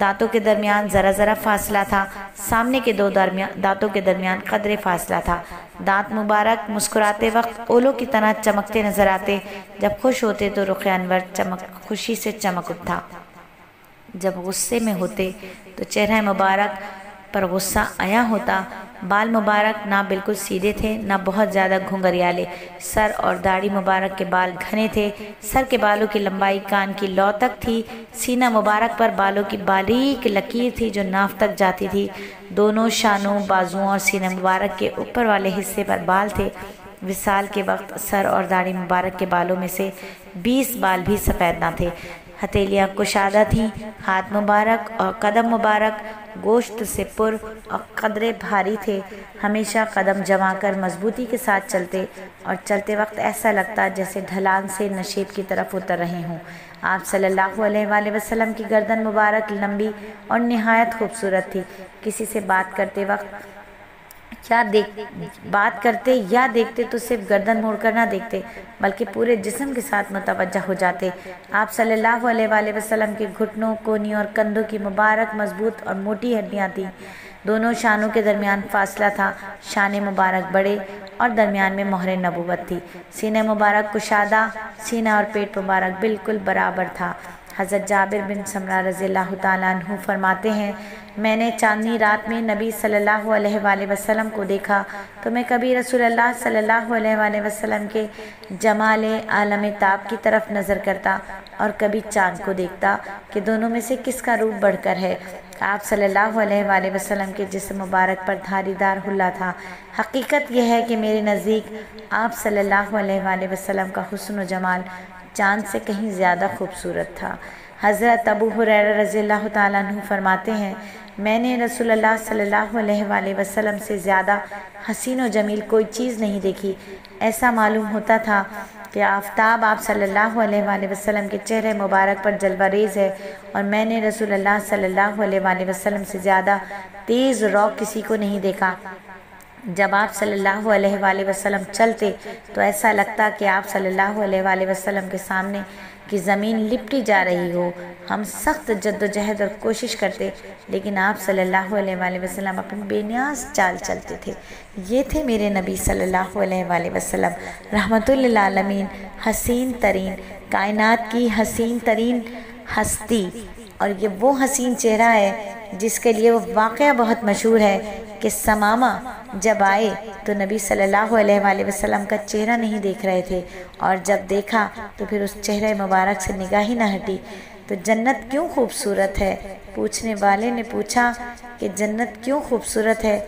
دانتوں کے درمیان ذرا فاصلہ تھا، سامنے کے دو دانتوں کے درمیان قدرے فاصلہ تھا۔ دانت مبارک مسکراتے وقت اولوں کی طرح چمکتے نظر آتے، جب خوش ہوتے تو رخ انور خوشی سے چمک اٹھتا، جب غصے میں ہوتے تو چہرہ مبارک پر غصہ آیا ہوتا۔ بال مبارک نہ بالکل سیدھے تھے نہ بہت زیادہ گھنگریالے، سر اور داڑھی مبارک کے بال گھنے تھے، سر کے بالوں کی لمبائی کان کی لو تک تھی، سینہ مبارک پر بالوں کی باریک لکیر تھی جو ناف تک جاتی تھی، دونوں شانوں، بازوؤں اور سینہ مبارک کے اوپر والے حصے پر بال تھے۔ وصال کے وقت سر اور داڑھی مبارک کے بالوں میں سے 20 بال بھی سفید نہ تھے، ہتھیلیاں کشادہ تھیں، ہاتھ مبارک اور قدم مبارک گوشت سے پر اور قدرے بھاری تھے، ہمیشہ قدم جما کر مضبوطی کے ساتھ چلتے اور چلتے وقت ایسا لگتا جیسے ڈھلان سے نشیب کی طرف اتر رہے ہوں۔ آپ صلی اللہ علیہ وآلہ وسلم کی گردن مبارک لمبی اور نہایت خوبصورت تھی، کسی سے بات کرتے وقت یا دیکھتے تو صرف گردن موڑ کر نہ دیکھتے بلکہ پورے جسم کے ساتھ متوجہ ہو جاتے۔ آپ صلی اللہ علیہ وآلہ وسلم کے گھٹنوں، کونیوں اور کندھوں کی مبارک مضبوط اور موٹی ہڈیاں تھیں، دونوں شانوں کے درمیان فاصلہ تھا، شانے مبارک بڑے اور درمیان میں مہر نبوت تھی، سینہ مبارک کشادہ، سینہ اور پیٹ مبارک بالکل برابر تھا۔ حضرت جابر بن سمرہ رضی اللہ تعالیٰ عنہ فرماتے ہیں، میں نے چاندنی رات میں نبی صلی اللہ علیہ وآلہ وسلم کو دیکھا تو میں کبھی رسول اللہ صلی اللہ علیہ وآلہ وسلم کے جمال عالم تاب کی طرف نظر کرتا اور کبھی چاند کو دیکھتا کہ دونوں میں سے کس کا روپ بڑھ کر ہے۔ آپ صلی اللہ علیہ وآلہ وسلم کے جسم مبارک پر دھاری دار حلہ تھا۔ حقیقت یہ ہے کہ میرے نزدیک آپ صلی اللہ علیہ وآلہ وسلم کا حسن و جمال چاند سے کہیں زیادہ خوبصورت تھا۔ حضرت ابو ہریرہ رضی اللہ تعالیٰ عنہ فرماتے ہیں، میں نے رسول اللہ صلی اللہ علیہ وآلہ وسلم سے زیادہ حسین و جمیل کوئی چیز نہیں دیکھی۔ ایسا معلوم ہوتا تھا کہ آفتاب آپ صلی اللہ علیہ وآلہ وسلم کے چہرے مبارک پر جلوہ ریز ہے، اور میں نے رسول اللہ صلی اللہ علیہ وآلہ وسلم سے زیادہ تیز رو کسی کو نہیں دیکھا۔ جب آپ صلی اللہ علیہ وآلہ وسلم چلتے تو ایسا لگتا کہ آپ صلی اللہ علیہ وآلہ وسلم کے سامنے کی زمین لپٹی جا رہی ہو۔ ہم سخت جد و جہد اور کوشش کرتے لیکن آپ صلی اللہ علیہ وآلہ وسلم اپنی بے نیاز چال چلتے تھے۔ یہ تھے میرے نبی صلی اللہ علیہ وآلہ وسلم، رحمت للعالمین، حسین ترین، کائنات کی حسین ترین ہستی، اور یہ وہ حسین چہرہ ہے جس کے لیے وہ واقعہ بہت مشہور ہے کہ ثمامہ جب آئے تو نبی صلی اللہ علیہ وآلہ وسلم کا چہرہ نہیں دیکھ رہے تھے، اور جب دیکھا تو پھر اس چہرے مبارک سے نگاہ ہی نہ ہٹی۔ تو جنت کیوں خوبصورت ہے؟ پوچھنے والے نے پوچھا کہ جنت کیوں خوبصورت ہے؟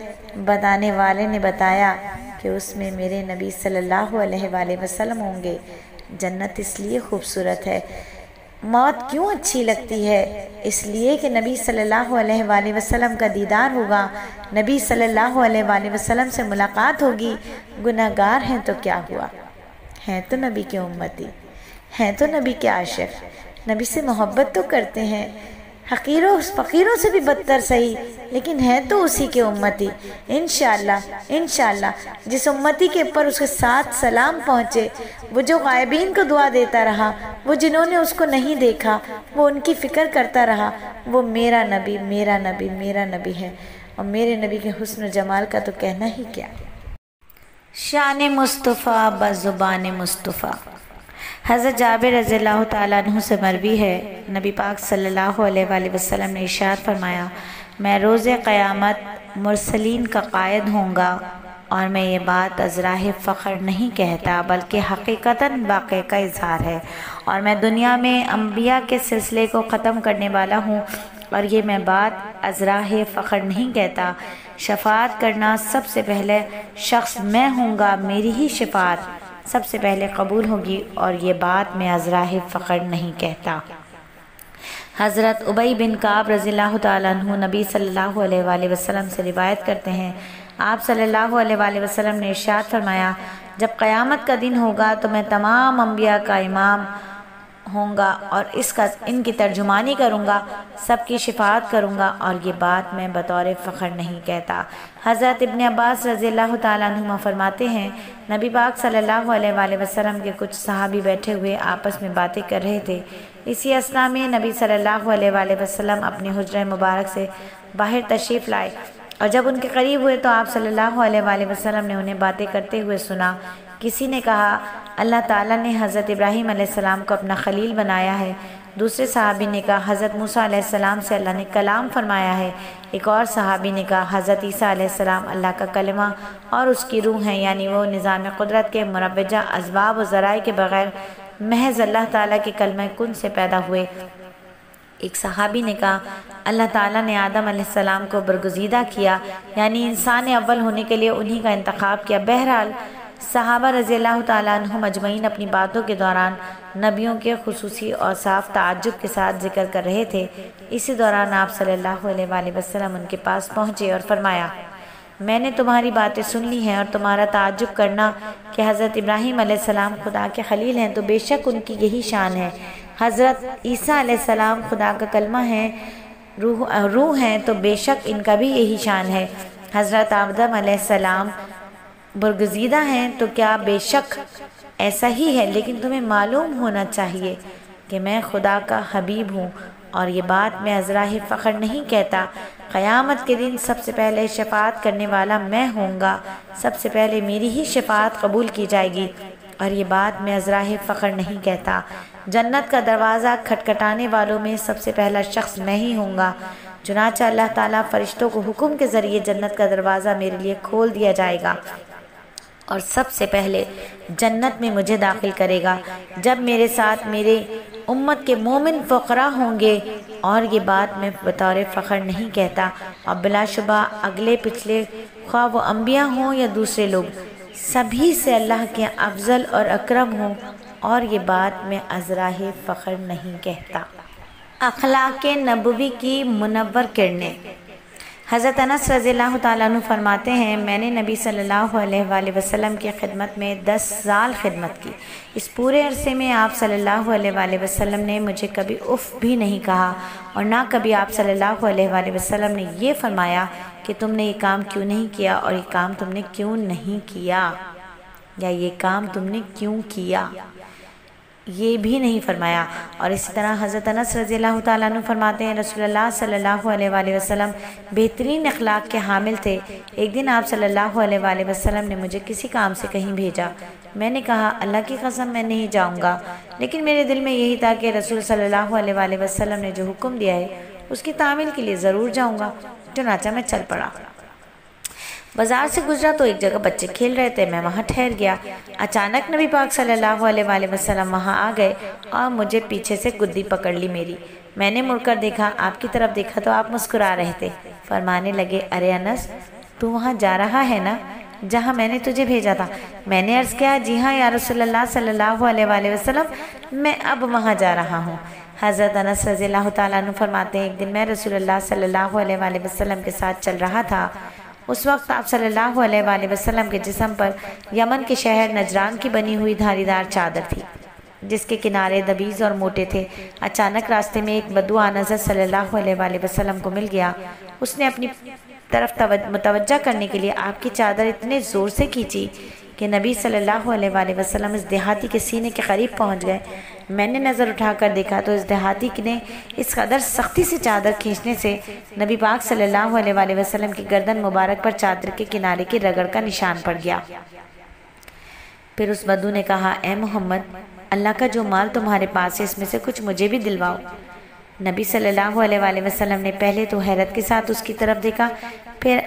بتانے والے نے بتایا کہ اس میں میرے نبی صلی اللہ علیہ وآلہ وسلم ہوں گے۔ جنت اس لیے خوبصورت ہے۔ موت کیوں اچھی لگتی ہے؟ اس لیے کہ نبی صلی اللہ علیہ وآلہ وسلم کا دیدار ہوگا، نبی صلی اللہ علیہ وآلہ وسلم سے ملاقات ہوگی۔ گناہگار ہیں تو کیا ہوا، ہیں تو نبی کے امتی، ہیں تو نبی کے عاشق، نبی سے محبت تو کرتے ہیں، حقیروں فقیروں سے بھی بدتر صحیح، لیکن ہیں تو اسی کے امتی۔ انشاءاللہ جس امتی کے اوپر اس کے ساتھ سلام پہنچے، وہ جو غائبین کو دعا دیتا رہا، وہ جنہوں نے اس کو نہیں دیکھا وہ ان کی فکر کرتا رہا، وہ میرا نبی میرا نبی میرا نبی ہے، اور میرے نبی کے حسن و جمال کا تو کہنا ہی کیا۔ شان مصطفیٰ بزبان مصطفیٰ۔ حضرت جابر رضی اللہ تعالیٰ عنہ سے مروی ہے، نبی پاک صلی اللہ علیہ وآلہ وسلم نے ارشاد فرمایا، میں روز قیامت مرسلین کا قائد ہوں گا، اور میں یہ بات از راہ فخر نہیں کہتا بلکہ حقیقتاً واقع کا اظہار ہے، اور میں دنیا میں انبیاء کے سلسلے کو ختم کرنے والا ہوں، اور یہ میں بات از راہ فخر نہیں کہتا۔ شفاعت کرنا سب سے پہلے شخص میں ہوں گا، میری ہی شفاعت سب سے پہلے قبول ہوگی، اور یہ بات میں از راہ فخر نہیں کہتا۔ حضرت ابی بن کعب رضی اللہ تعالیٰ عنہ نبی صلی اللہ علیہ وآلہ وسلم سے روایت کرتے ہیں، آپ صلی اللہ علیہ وآلہ وسلم نے ارشاد فرمایا، جب قیامت کا دن ہوگا تو میں تمام انبیاء کا امام ہوں گا اور ان کی ترجمانی کروں گا، سب کی شفاعت کروں گا، اور یہ بات میں بطور فخر نہیں کہتا۔ حضرت ابن عباس رضی اللہ تعالیٰ عنہما فرماتے ہیں، نبی پاک صلی اللہ علیہ وآلہ وسلم کے کچھ صحابی بیٹھے ہوئے آپس میں باتیں کر رہے تھے۔ اسی اثناء میں نبی صلی اللہ علیہ وآلہ وسلم اپنے حجرہ مبارک سے باہر تشریف لائے، اور جب ان کے قریب ہوئے تو آپ صلی اللہ علیہ وآلہ وسلم نے انہیں باتیں کرتے ہوئے سنا۔ کسی نے کہا، اللہ تعالیٰ نے حضرت ابراہیم علیہ السلام کو اپنا خلیل بنایا ہے۔ دوسرے صحابی نے کہا، حضرت موسیٰ علیہ السلام سے اللہ نے کلام فرمایا ہے۔ ایک اور صحابی نے کہا، حضرت عیسیٰ علیہ السلام اللہ کا کلمہ اور اس کی روح ہیں، یعنی وہ نظام قدرت کے مروجہ اسباب و ذرائع کے بغیر محض اللہ تعالیٰ کے کلمہ کن سے پیدا ہوئے۔ ایک صحابی نے کہا، اللہ تعالیٰ نے آدم علیہ السلام کو برگزیدہ کیا، یعنی انسان اول ہونے کے لیے انہی کا انتخاب کیا۔ بہرحال صحابہ رضی اللہ تعالیٰ عنہم اجمعین اپنی باتوں کے دوران نبیوں کے خصوصی اور صاف تعجب کے ساتھ ذکر کر رہے تھے۔ اسی دوران آپ صلی اللہ علیہ وآلہ وسلم ان کے پاس پہنچے اور فرمایا، میں نے تمہاری باتیں سن لی ہیں، اور تمہارا تعجب کرنا کہ حضرت ابراہیم علیہ السلام خدا کے خلیل ہیں، تو بے شک ان کی یہی شان ہے۔ حضرت عیسیٰ علیہ السلام خدا کا کلمہ ہے، روح ہیں، تو بے شک ان کا بھی یہی شان ہے۔ حضرت آدم علیہ السلام برگزیدہ ہیں، تو کیا بے شک ایسا ہی ہے، لیکن تمہیں معلوم ہونا چاہیے کہ میں خدا کا حبیب ہوں، اور یہ بات میں ازراہ فخر نہیں کہتا۔ قیامت کے دن سب سے پہلے شفاعت کرنے والا میں ہوں گا، سب سے پہلے میری ہی شفاعت قبول کی جائے گی، اور یہ بات میں ازراہ فخر نہیں کہتا۔ جنت کا دروازہ کھٹکھٹانے والوں میں سب سے پہلا شخص میں ہی ہوں گا۔ چنانچہ اللہ تعالیٰ فرشتوں کو حکم کے ذریعے جنت کا دروازہ میرے لیے کھول دیا جائے گا، اور سب سے پہلے جنت میں مجھے داخل کرے گا، جب میرے ساتھ میرے امت کے مومن فقراء ہوں گے، اور یہ بات میں بطور فخر نہیں کہتا، اور بلا شبہ اگلے پچھلے خواہ وہ انبیاء ہوں یا دوسرے لوگ، سبھی سے اللہ کے افضل اور اکرم ہوں، اور یہ بات میں ازراہ فخر نہیں کہتا۔ اخلاق نبوی کی منور کرنیں۔ حضرت انس رضی اللہ تعالیٰ عنہ فرماتے ہیں، میں نے نبی صلی اللہ علیہ وآلہ وسلم کی خدمت میں 10 سال خدمت کی۔ اس پورے عرصے میں آپ صلی اللہ علیہ وآلہ وسلم نے مجھے کبھی اف بھی نہیں کہا، اور نہ کبھی آپ صلی اللہ علیہ وآلہ وسلم نے یہ فرمایا کہ تم نے یہ کام کیوں نہیں کیا، اور یہ کام تم نے کیوں نہیں کیا، یا یہ کام تم نے کیوں کیا، یہ بھی نہیں فرمایا۔ اور اسی طرح حضرت انس رضی اللہ تعالیٰ عنہ فرماتے ہیں، رسول اللہ صلی اللہ علیہ وآلہ وسلم بہترین اخلاق کے حامل تھے۔ ایک دن آپ صلی اللہ علیہ وآلہ وسلم نے مجھے کسی کام سے کہیں بھیجا۔ میں نے کہا، اللہ کی قسم میں نہیں جاؤں گا، لیکن میرے دل میں یہی تھا کہ رسول صلی اللہ علیہ وآلہ وسلم نے جو حکم دیا ہے اس کی تعمیل کے لیے ضرور جاؤں گا۔ چنانچہ میں چل پڑا۔ بازار سے گزرا تو ایک جگہ بچے کھیل رہے تھے، میں وہاں ٹھہر گیا۔ اچانک نبی پاک صلی اللہ علیہ وآلہ وسلم وہاں آ گئے اور مجھے پیچھے سے گدی پکڑ لی میری۔ میں نے مڑ کر دیکھا، آپ کی طرف دیکھا تو آپ مسکرا رہے تھے۔ فرمانے لگے، ارے انس، تو وہاں جا رہا ہے نا جہاں میں نے تجھے بھیجا تھا؟ میں نے عرض کیا، جی ہاں یا رسول اللہ صلی اللہ علیہ وآلہ وسلم، میں اب وہاں جا رہا ہوں۔ حضرت انس رضی اللہ تعالیٰ عنہ فرماتے ہیں، ایک دن میں رسول اللہ صلی اللہ علیہ وآلہ وسلم کے ساتھ چل رہا تھا۔ اس وقت آپ صلی اللہ علیہ وآلہ وسلم کے جسم پر یمن کے شہر نجران کی بنی ہوئی دھاری دار چادر تھی، جس کے کنارے دبیز اور موٹے تھے۔ اچانک راستے میں ایک بدو نظر صلی اللہ علیہ وآلہ وسلم کو مل گیا۔ اس نے اپنی طرف متوجہ کرنے کے لیے آپ کی چادر اتنے زور سے کھینچی کہ نبی صلی اللہ علیہ وآلہ وسلم اس دیہاتی کے سینے کے قریب پہنچ گئے۔ میں نے نظر اٹھا کر دیکھا تو اس دیہاتی نے اس قدر سختی سے چادر کھینچنے سے نبی پاک صلی اللہ علیہ وآلہ وسلم کی گردن مبارک پر چادر کے کنارے کی رگڑ کا نشان پڑ گیا۔ پھر اس بدو نے کہا، اے محمد، اللہ کا جو مال تمہارے پاس ہے اس میں سے کچھ مجھے بھی دلواؤ۔ نبی صلی اللہ علیہ وآلہ وسلم نے پہلے تو حیرت کے ساتھ اس کی طرف دیکھا، پھر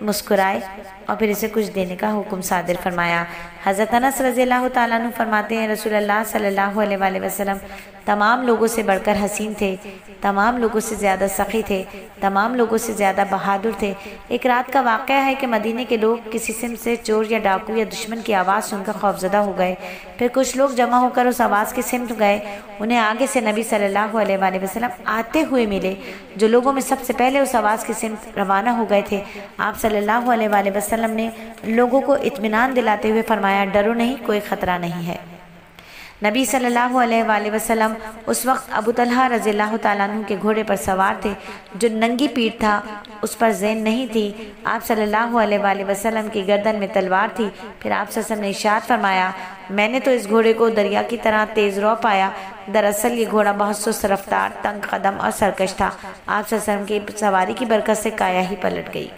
مسکرائے اور پھر اسے کچھ دینے کا حکم صادر فرمایا۔ حضرت انس رضی اللہ تعالیٰ عنہ فرماتے ہیں، رسول اللہ صلی اللہ علیہ وآلہ وسلم تمام لوگوں سے بڑھ کر حسین تھے، تمام لوگوں سے زیادہ سخی تھے، تمام لوگوں سے زیادہ بہادر تھے۔ ایک رات کا واقعہ ہے کہ مدینے کے لوگ کسی سمت سے چور یا ڈاکو یا دشمن کی آواز سن کر خوفزدہ ہو گئے۔ پھر کچھ لوگ جمع ہو کر اس آواز کی سمت گئے۔ انہیں آگے سے نبی صلی اللہ علیہ وآلہ وسلم آتے ہوئے ملے، جو لوگوں میں سب سے پہلے اس آواز کی سمت روانہ ہو گئے تھے۔ آپ صلی اللہ علیہ وآلہ وسلم نے لوگوں کو اطمینان دلاتے ہوئے فرمایا، ڈرو نہیں، کوئی خطرہ نہیں ہے۔ نبی صلی اللہ علیہ وآلہ وسلم اس وقت ابو طلحہ رضی اللہ تعالیٰ عنہ کے گھوڑے پر سوار تھے جو ننگی پیٹھ تھا، اس پر زین نہیں تھی۔ آپ صلی اللہ علیہ وآلہ وسلم کی گردن میں تلوار تھی۔ پھر آپ صلی اللہ علیہ وسلم نے ارشاد فرمایا، میں نے تو اس گھوڑے کو دریا کی طرح تیز رو پایا، دراصل یہ گھوڑا بہت سست رفتار، تنگ قدم اور سرکش تھا۔ آپ صلی اللہ علیہ وسلم کی سواری کی برکت سے کایا ہی پلٹ گئی۔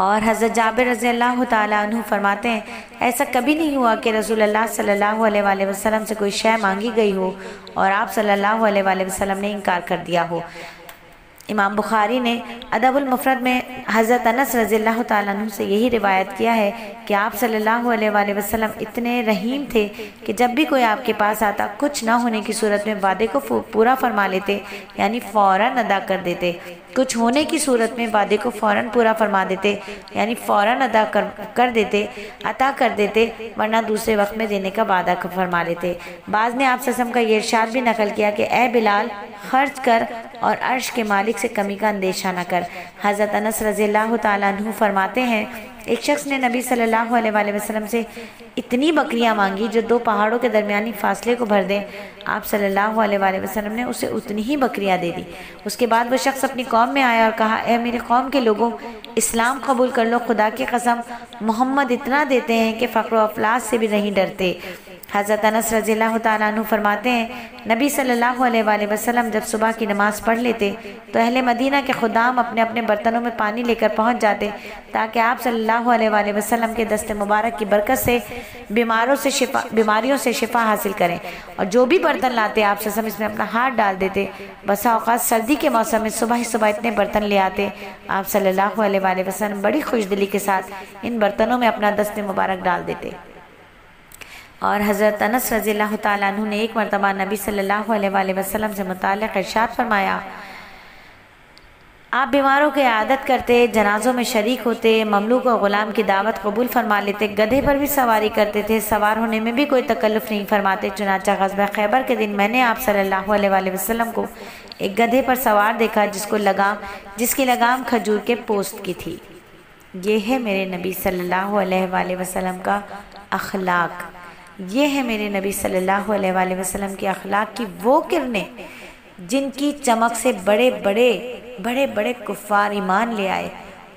اور حضرت جابر رضی اللہ تعالیٰ عنہ فرماتے ہیں، ایسا کبھی نہیں ہوا کہ رسول اللہ صلی اللہ علیہ وآلہ وسلم سے کوئی شے مانگی گئی ہو اور آپ صلی اللہ علیہ وآلہ وسلم نے انکار کر دیا ہو۔ امام بخاری نے ادب المفرد میں حضرت انس رضی اللہ تعالیٰ عنہ سے یہی روایت کیا ہے کہ آپ صلی اللہ علیہ وآلہ وسلم اتنے رحیم تھے کہ جب بھی کوئی آپ کے پاس آتا کچھ نہ ہونے کی صورت میں وعدے کو پورا فرما لیتے، یعنی فوراً ادا کر دیتے، کچھ ہونے کی صورت میں وعدے کو فوراً پورا فرما دیتے، یعنی فوراً ادا کر دیتے، عطا کر دیتے، ورنہ دوسرے وقت میں دینے کا وعدہ فرما لیتے۔ بعض نے آپ صلی اللہ علیہ وسلم کا یہ ارشاد بھی نقل کیا کہ اے بلال، خرچ کر اور عرش کے مالک سے کمی کا اندیشہ نہ کر۔ حضرت انس رضی اللہ تعالیٰ عنہ فرماتے ہیں، ایک شخص نے نبی صلی اللہ علیہ وآلہ وسلم سے اتنی بکریاں مانگی جو 2 پہاڑوں کے درمیانی فاصلے کو بھر دیں۔ آپ صلی اللہ علیہ وآلہ وسلم نے اسے اتنی ہی بکریاں دے دی۔ اس کے بعد وہ شخص اپنی قوم میں آیا اور کہا، اے میرے قوم کے لوگوں، اسلام قبول کر لو، خدا کی قسم محمد اتنا دیتے ہیں کہ فقر و افلاس سے بھی نہیں ڈرتے۔ حضرت انس رضی اللہ تعالیٰ عنہ فرماتے ہیں، نبی صلی اللہ علیہ وآلہ وسلم جب صبح کی نماز پڑھ لیتے تو اہل مدینہ کے خدام اپنے اپنے برتنوں میں پانی لے کر پہنچ جاتے تاکہ آپ صلی اللہ علیہ وآلہ وسلم کے دست مبارک کی برکت سے بیماریوں سے شفا حاصل کریں، اور جو بھی برتن لاتے آپ صلی اللہ علیہ وسلم اس میں اپنا ہاتھ ڈال دیتے۔ بسا اوقات سردی کے موسم میں صبح ہی صبح اتنے برتن لے آتے، آپ صلی اللہ علیہ وآلہ وسلم بڑی خوش دلی کے ساتھ ان برتنوں میں اپنا دست مبارک ڈال دیتے۔ اور حضرت انس رضی اللہ تعالیٰ عنہ نے ایک مرتبہ نبی صلی اللہ علیہ وآلہ وسلم سے متعلق ارشاد فرمایا، آپ بیماروں کی عیادت کرتے، جنازوں میں شریک ہوتے، مملوک و غلام کی دعوت قبول فرما لیتے، گدھے پر بھی سواری کرتے تھے، سوار ہونے میں بھی کوئی تکلف نہیں فرماتے۔ چنانچہ غزوہ خیبر کے دن میں نے آپ صلی اللہ علیہ وآلہ وسلم کو ایک گدھے پر سوار دیکھا جس کی لگام کھجور کے پوست کی تھی۔ یہ ہے میرے نبی صلی اللہ علیہ وآلہ وسلم کا اخلاق، یہ ہے میرے نبی صلی اللہ علیہ وآلہ وسلم کے اخلاق کی وہ کرنیں جن کی چمک سے بڑے بڑے کفار ایمان لے آئے،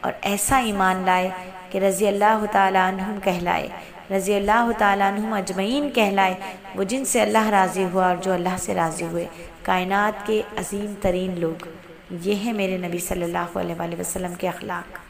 اور ایسا ایمان لائے کہ رضی اللہ تعالیٰ عنہم کہلائے، رضی اللہ تعالیٰ عنہم اجمعین کہلائے، وہ جن سے اللہ راضی ہوا اور جو اللہ سے راضی ہوئے، کائنات کے عظیم ترین لوگ۔ یہ ہے میرے نبی صلی اللہ علیہ وآلہ وسلم کے اخلاق۔